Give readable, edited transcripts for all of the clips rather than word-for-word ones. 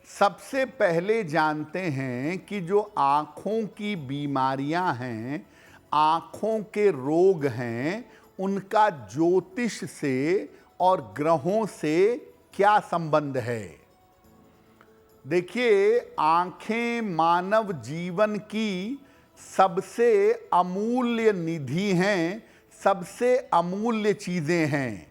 सबसे पहले जानते हैं कि जो आँखों की बीमारियां हैं, आँखों के रोग हैं, उनका ज्योतिष से और ग्रहों से क्या संबंध है। देखिए, आँखें मानव जीवन की सबसे अमूल्य निधि हैं, सबसे अमूल्य चीज़ें हैं।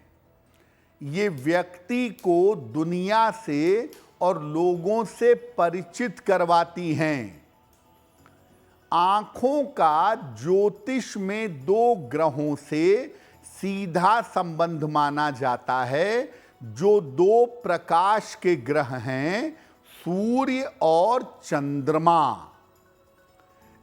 ये व्यक्ति को दुनिया से और लोगों से परिचित करवाती हैं। आँखों का ज्योतिष में दो ग्रहों से सीधा संबंध माना जाता है, जो दो प्रकाश के ग्रह हैं, सूर्य और चंद्रमा।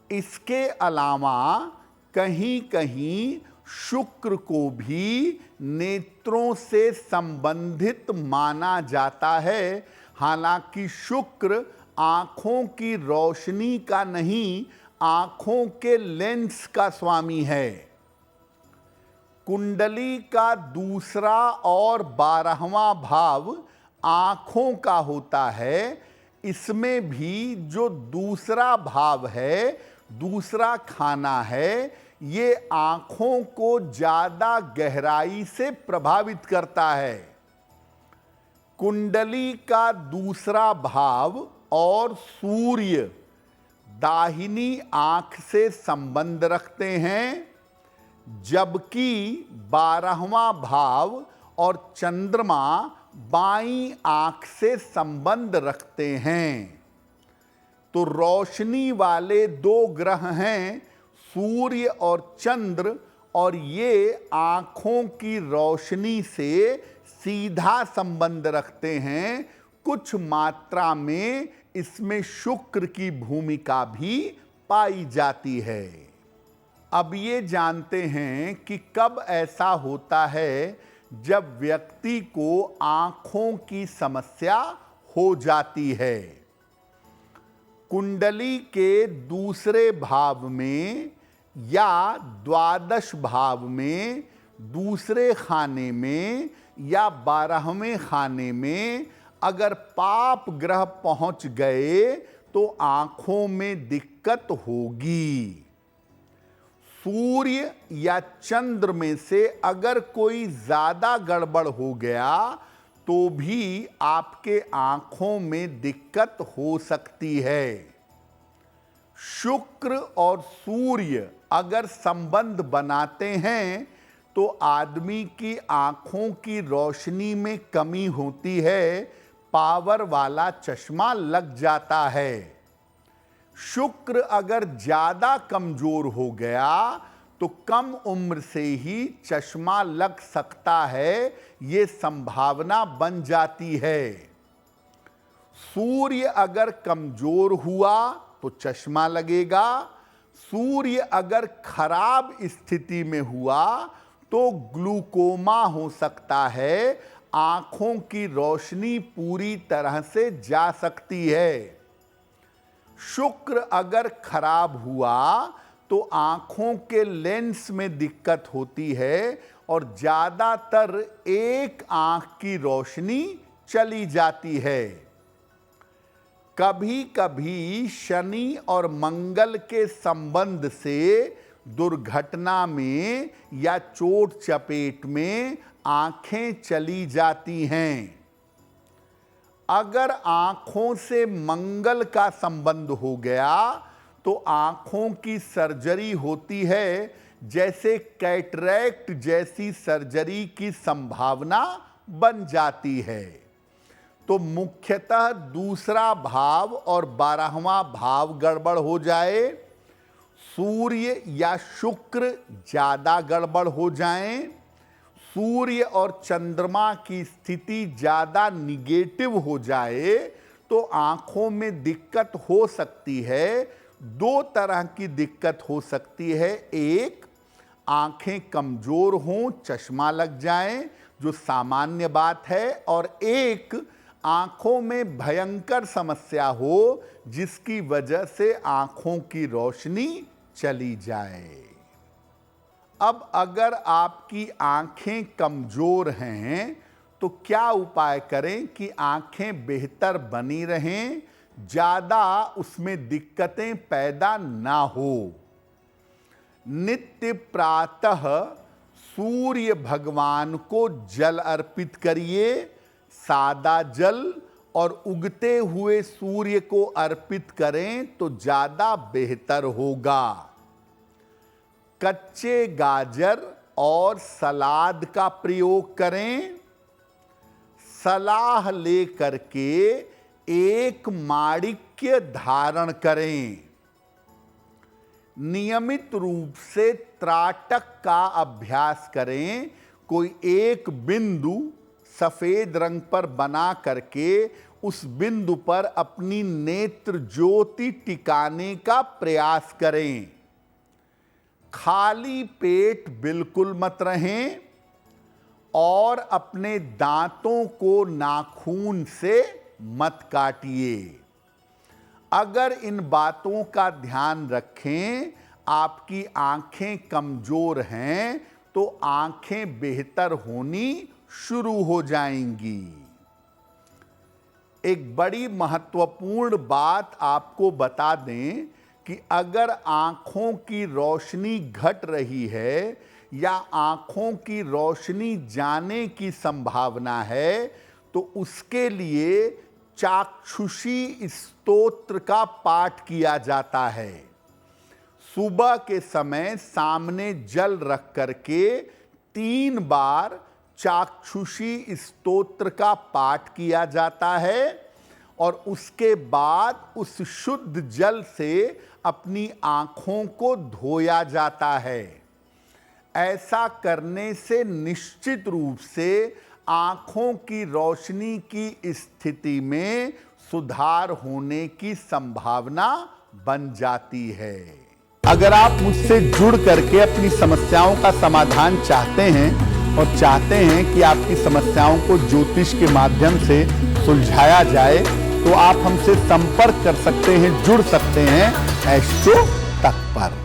इसके अलावा कहीं कहीं शुक्र को भी नेत्रों से संबंधित माना जाता है। हालांकि शुक्र आँखों की रोशनी का नहीं, आँखों के लेंस का स्वामी है। कुंडली का दूसरा और 12वां भाव आँखों का होता है। इसमें भी जो दूसरा भाव है, दूसरा खाना है, ये आँखों को ज़्यादा गहराई से प्रभावित करता है। कुंडली का दूसरा भाव और सूर्य दाहिनी आँख से संबंध रखते हैं, जबकि 12वां भाव और चंद्रमा बाईं आँख से संबंध रखते हैं। तो रोशनी वाले दो ग्रह हैं, सूर्य और चंद्र, और ये आँखों की रोशनी से सीधा संबंध रखते हैं। कुछ मात्रा में इसमें शुक्र की भूमिका भी पाई जाती है। अब ये जानते हैं कि कब ऐसा होता है जब व्यक्ति को आँखों की समस्या हो जाती है। कुंडली के दूसरे भाव में या द्वादश भाव में, दूसरे खाने में या 12वें खाने में अगर पाप ग्रह पहुंच गए तो आँखों में दिक्कत होगी। सूर्य या चंद्र में से अगर कोई ज़्यादा गड़बड़ हो गया तो भी आपके आँखों में दिक्कत हो सकती है। शुक्र और सूर्य अगर संबंध बनाते हैं तो आदमी की आँखों की रोशनी में कमी होती है, पावर वाला चश्मा लग जाता है। शुक्र अगर ज़्यादा कमज़ोर हो गया तो कम उम्र से ही चश्मा लग सकता है, ये संभावना बन जाती है। सूर्य अगर कमज़ोर हुआ तो चश्मा लगेगा। सूर्य अगर खराब स्थिति में हुआ तो ग्लूकोमा हो सकता है, आँखों की रोशनी पूरी तरह से जा सकती है। शुक्र अगर खराब हुआ तो आँखों के लेंस में दिक्कत होती है और ज़्यादातर एक आँख की रोशनी चली जाती है। कभी कभी शनि और मंगल के संबंध से दुर्घटना में या चोट चपेट में आँखें चली जाती हैं। अगर आँखों से मंगल का संबंध हो गया तो आँखों की सर्जरी होती है, जैसे कैटरैक्ट जैसी सर्जरी की संभावना बन जाती है। तो मुख्यतः दूसरा भाव और 12वां भाव गड़बड़ हो जाए, सूर्य या शुक्र ज़्यादा गड़बड़ हो जाएं, सूर्य और चंद्रमा की स्थिति ज़्यादा निगेटिव हो जाए तो आँखों में दिक्कत हो सकती है। दो तरह की दिक्कत हो सकती है, एक आँखें कमज़ोर हों, चश्मा लग जाए, जो सामान्य बात है, और एक आँखों में भयंकर समस्या हो जिसकी वजह से आँखों की रोशनी चली जाए। अब अगर आपकी आँखें कमज़ोर हैं तो क्या उपाय करें कि आंखें बेहतर बनी रहें, ज़्यादा उसमें दिक्कतें पैदा ना हो। नित्य प्रातः सूर्य भगवान को जल अर्पित करिए, सादा जल, और उगते हुए सूर्य को अर्पित करें तो ज़्यादा बेहतर होगा। कच्चे गाजर और सलाद का प्रयोग करें। सलाह लेकर के एक माणिक्य धारण करें। नियमित रूप से त्राटक का अभ्यास करें। कोई एक बिंदु सफेद रंग पर बना करके उस बिंदु पर अपनी नेत्र ज्योति टिकाने का प्रयास करें। खाली पेट बिल्कुल मत रहें और अपने दांतों को नाखून से मत काटिए। अगर इन बातों का ध्यान रखें, आपकी आंखें कमजोर हैं तो आंखें बेहतर होनी शुरू हो जाएंगी। एक बड़ी महत्वपूर्ण बात आपको बता दें कि अगर आंखों की रोशनी घट रही है या आंखों की रोशनी जाने की संभावना है तो उसके लिए चाक्षुषी स्तोत्र का पाठ किया जाता है। सुबह के समय सामने जल रख करके 3 बार चाक्षुषी स्तोत्र का पाठ किया जाता है और उसके बाद उस शुद्ध जल से अपनी आंखों को धोया जाता है। ऐसा करने से निश्चित रूप से आंखों की रोशनी की स्थिति में सुधार होने की संभावना बन जाती है। अगर आप मुझसे जुड़ करके अपनी समस्याओं का समाधान चाहते हैं और चाहते हैं कि आपकी समस्याओं को ज्योतिष के माध्यम से सुलझाया जाए तो आप हमसे संपर्क कर सकते हैं, जुड़ सकते हैं एस्ट्रो तक पर।